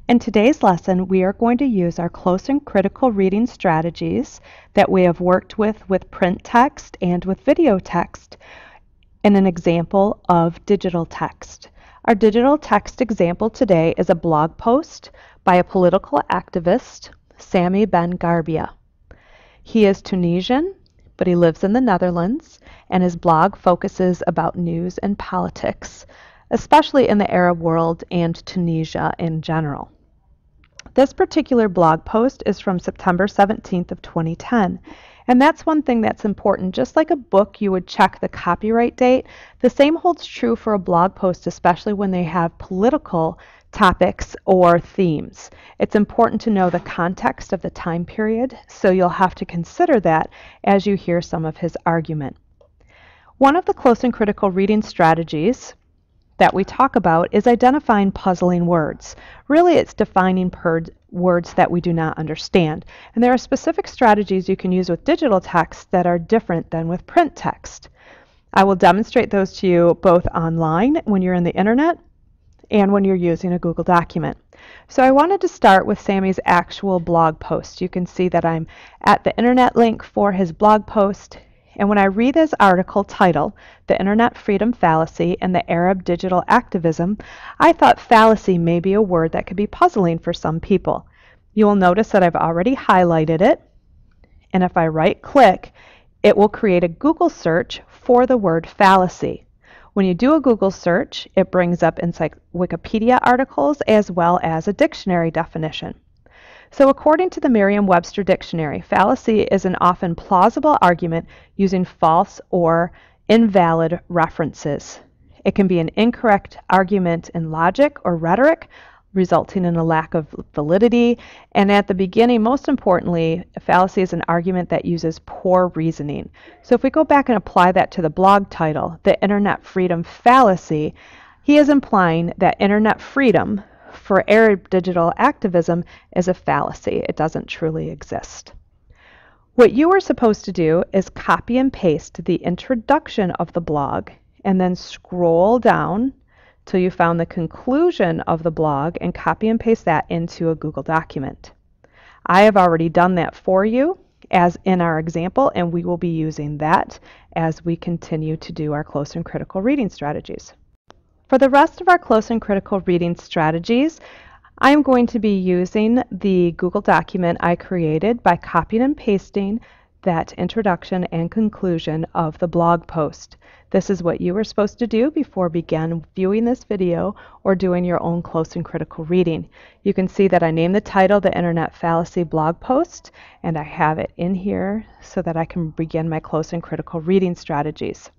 In today's lesson, we are going to use our close and critical reading strategies that we have worked with print text and with video text in an example of digital text. Our digital text example today is a blog post by a political activist, Sami Ben Garbia. He is Tunisian, but he lives in the Netherlands, and his blog focuses about news and politics, especially in the Arab world and Tunisia in general. This particular blog post is from September 17th of 2010, and that's one thing that's important. Just like a book, you would check the copyright date. The same holds true for a blog post, especially when they have political topics or themes. It's important to know the context of the time period, so you'll have to consider that as you hear some of his argument. One of the close and critical reading strategies that we talk about is identifying puzzling words. Really, it's defining words that we do not understand. And there are specific strategies you can use with digital text that are different than with print text. I will demonstrate those to you both online when you're in the internet and when you're using a Google document. So I wanted to start with Sami's actual blog post. You can see that I'm at the internet link for his blog post. And when I read his article title, The Internet Freedom Fallacy and the Arab Digital Activism, I thought fallacy may be a word that could be puzzling for some people. You will notice that I've already highlighted it, and if I right-click, it will create a Google search for the word fallacy. When you do a Google search, it brings up Wikipedia articles as well as a dictionary definition. So according to the Merriam-Webster dictionary, fallacy is an often plausible argument using false or invalid references. It can be an incorrect argument in logic or rhetoric, resulting in a lack of validity. And at the beginning, most importantly, a fallacy is an argument that uses poor reasoning. So if we go back and apply that to the blog title, The Internet Freedom Fallacy, he is implying that internet freedom for Arab digital activism is a fallacy. It doesn't truly exist. What you are supposed to do is copy and paste the introduction of the blog and then scroll down till you found the conclusion of the blog and copy and paste that into a Google document. I have already done that for you as in our example, and we will be using that as we continue to do our close and critical reading strategies. For the rest of our close and critical reading strategies, I am going to be using the Google document I created by copying and pasting that introduction and conclusion of the blog post. This is what you are supposed to do before begin viewing this video or doing your own close and critical reading. You can see that I named the title The Internet Fallacy blog post, and I have it in here so that I can begin my close and critical reading strategies.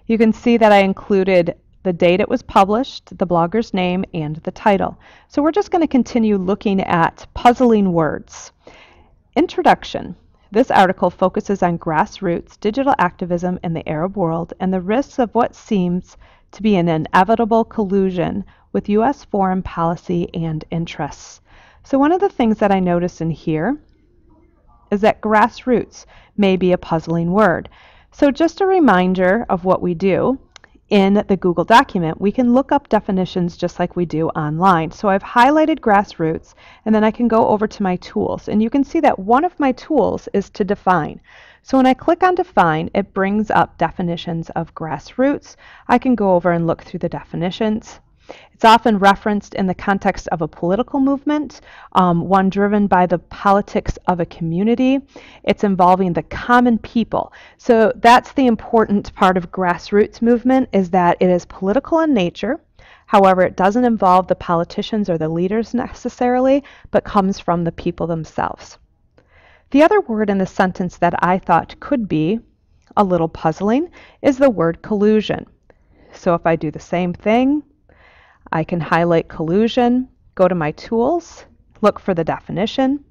You can see that I included the date it was published, the blogger's name, and the title. So we're just going to continue looking at puzzling words. Introduction. This article focuses on grassroots digital activism in the Arab world and the risks of what seems to be an inevitable collusion with U.S. foreign policy and interests. So one of the things that I noticed in here is that grassroots may be a puzzling word. So just a reminder of what we do. In the Google document, we can look up definitions just like we do online. So I've highlighted grassroots, and then I can go over to my tools. And you can see that one of my tools is to define. So when I click on define, it brings up definitions of grassroots. I can go over and look through the definitions. It's often referenced in the context of a political movement, one driven by the politics of a community. It's involving the common people. So that's the important part of grassroots movement, is that it is political in nature. However, it doesn't involve the politicians or the leaders necessarily, but comes from the people themselves. The other word in the sentence that I thought could be a little puzzling is the word collusion. So if I do the same thing, I can highlight collusion, go to my tools, look for the definition.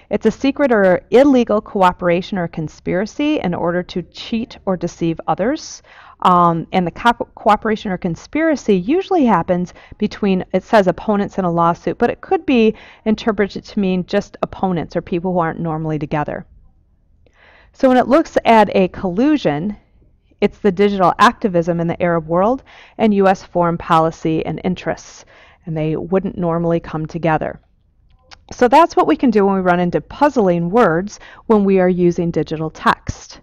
It's a secret or illegal cooperation or conspiracy in order to cheat or deceive others. And the cooperation or conspiracy usually happens between, it says opponents in a lawsuit, but it could be interpreted to mean just opponents or people who aren't normally together. So when it looks at a collusion, it's the digital activism in the Arab world and U.S. foreign policy and interests. and they wouldn't normally come together. So that's what we can do when we run into puzzling words when we are using digital text.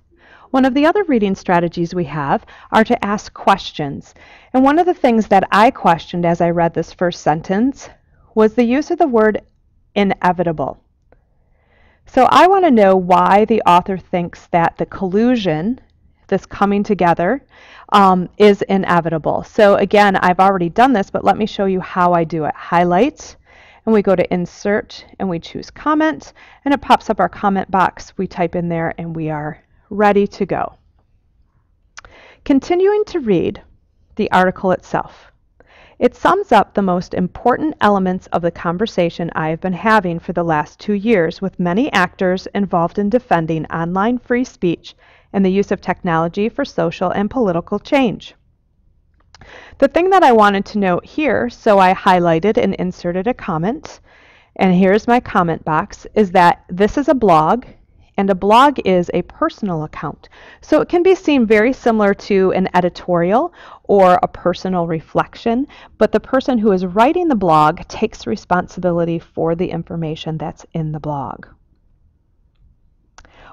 One of the other reading strategies we have are to ask questions. And one of the things that I questioned as I read this first sentence was the use of the word inevitable. So I want to know why the author thinks that the collusion, this coming together, is inevitable. So again, I've already done this, but let me show you how I do it. Highlight, and we go to Insert, and we choose Comment, and it pops up our comment box. We type in there, and we are ready to go. Continuing to read the article itself. It sums up the most important elements of the conversation I have been having for the last 2 years with many actors involved in defending online free speech and the use of technology for social and political change. The thing that I wanted to note here, so I highlighted and inserted a comment, and here's my comment box, is that this is a blog, and a blog is a personal account. So it can be seen very similar to an editorial or a personal reflection, but the person who is writing the blog takes responsibility for the information that's in the blog.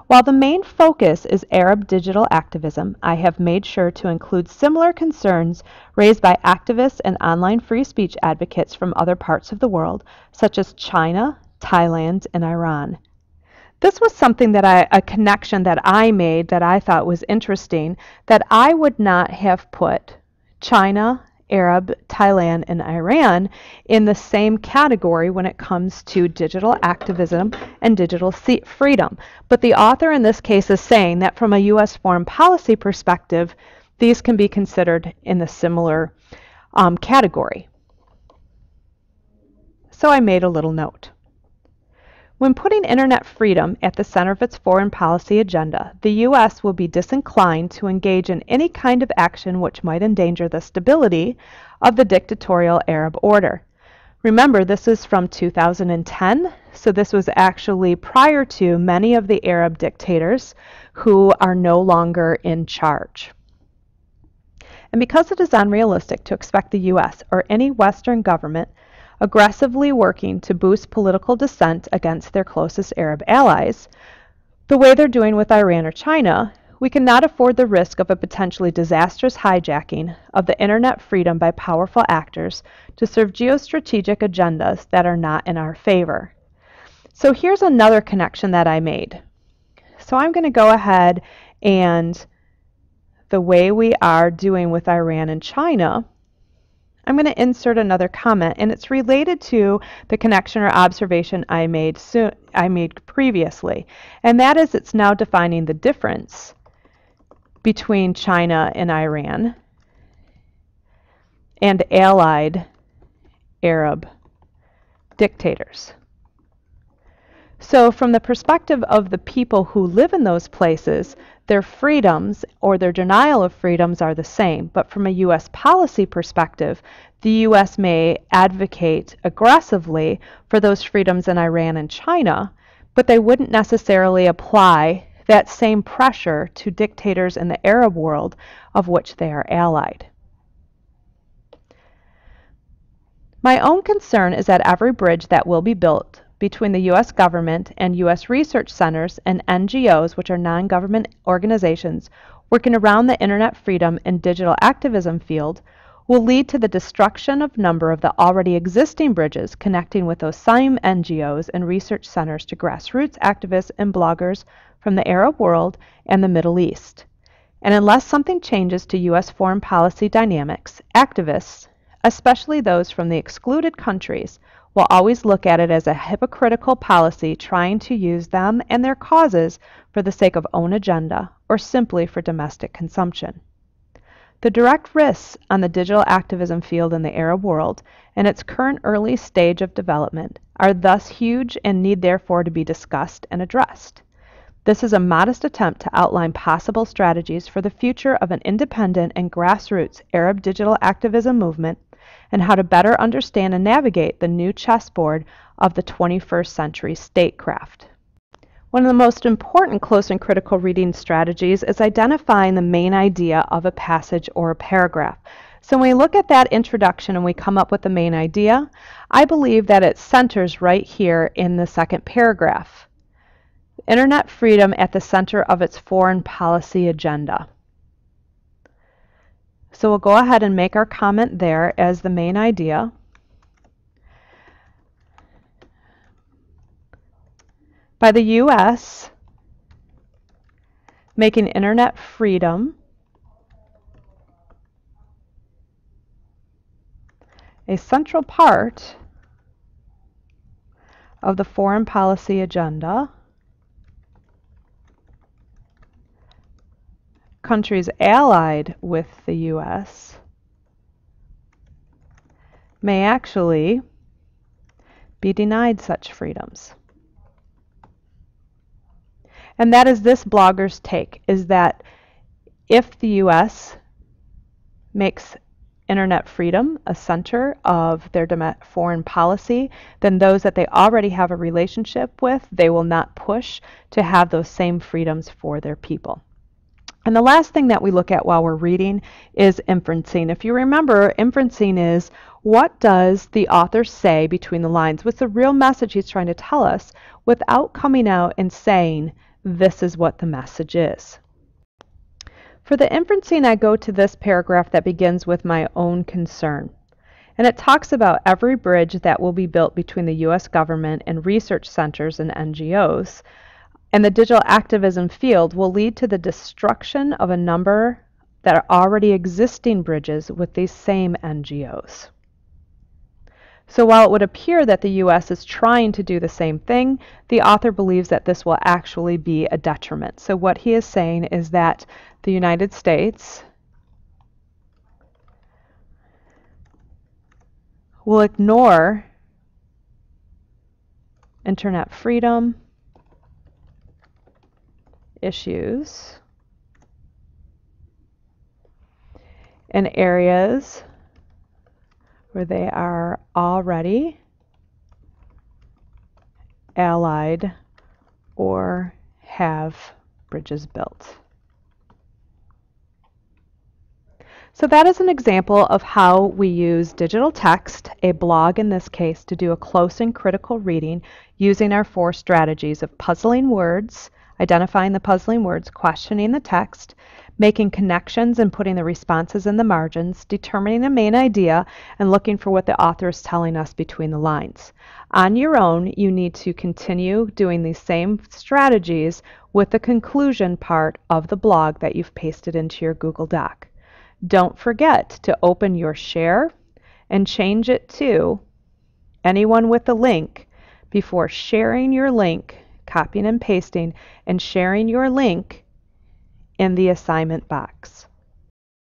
While the main focus is Arab digital activism, I have made sure to include similar concerns raised by activists and online free speech advocates from other parts of the world, such as China, Thailand, and Iran. This was something that a connection that I made that I thought was interesting, that I would not have put China, Arab, Thailand, and Iran in the same category when it comes to digital activism and digital freedom. But the author in this case is saying that from a U.S. foreign policy perspective, these can be considered in the similar category. So I made a little note. When putting internet freedom at the center of its foreign policy agenda, the U.S. will be disinclined to engage in any kind of action which might endanger the stability of the dictatorial Arab order. Remember, this is from 2010, so this was actually prior to many of the Arab dictators who are no longer in charge. And because it is unrealistic to expect the U.S. or any Western government aggressively working to boost political dissent against their closest Arab allies, the way they're doing with Iran or China, we cannot afford the risk of a potentially disastrous hijacking of the internet freedom by powerful actors to serve geostrategic agendas that are not in our favor. So here's another connection that I made. So I'm going to go ahead and the way we are doing with Iran and China, I'm going to insert another comment, and it's related to the connection or observation I made previously, and that is it's now defining the difference between China and Iran and allied Arab dictators. So from the perspective of the people who live in those places, their freedoms or their denial of freedoms are the same. But from a U.S. policy perspective, the U.S. may advocate aggressively for those freedoms in Iran and China, but they wouldn't necessarily apply that same pressure to dictators in the Arab world of which they are allied. My own concern is that every bridge that will be built between the U.S. government and U.S. research centers and NGOs, which are non-government organizations working around the internet freedom and digital activism field, will lead to the destruction of a number of the already existing bridges connecting with those same NGOs and research centers to grassroots activists and bloggers from the Arab world and the Middle East. And unless something changes to U.S. foreign policy dynamics, activists, especially those from the excluded countries, will always look at it as a hypocritical policy trying to use them and their causes for the sake of own agenda or simply for domestic consumption. The direct risks on the digital activism field in the Arab world and its current early stage of development are thus huge and need therefore to be discussed and addressed. This is a modest attempt to outline possible strategies for the future of an independent and grassroots Arab digital activism movement and how to better understand and navigate the new chessboard of the 21st century statecraft. One of the most important close and critical reading strategies is identifying the main idea of a passage or a paragraph. So when we look at that introduction and we come up with the main idea, I believe that it centers right here in the second paragraph. Internet freedom at the center of its foreign policy agenda. So we'll go ahead and make our comment there as the main idea. By the U.S. making internet freedom a central part of the foreign policy agenda, countries allied with the U.S. may actually be denied such freedoms. And that is this blogger's take, is that if the U.S. makes internet freedom a center of their foreign policy, then those that they already have a relationship with, they will not push to have those same freedoms for their people. And the last thing that we look at while we're reading is inferencing. If you remember, inferencing is what does the author say between the lines? What's the real message he's trying to tell us without coming out and saying, this is what the message is. For the inferencing, I go to this paragraph that begins with my own concern. And it talks about every bridge that will be built between the U.S. government and research centers and NGOs and the digital activism field will lead to the destruction of a number that are already existing bridges with these same NGOs. So while it would appear that the U.S. is trying to do the same thing, the author believes that this will actually be a detriment. So what he is saying is that the United States will ignore internet freedom issues in areas where they are already allied or have bridges built. So that is an example of how we use digital text, a blog in this case, to do a close and critical reading using our 4 strategies of puzzling words, identifying the puzzling words, questioning the text, making connections and putting the responses in the margins, determining a main idea, and looking for what the author is telling us between the lines. On your own, you need to continue doing these same strategies with the conclusion part of the blog that you've pasted into your Google Doc. Don't forget to open your share and change it to anyone with a link before sharing your link, copying and pasting, and sharing your link in the assignment box.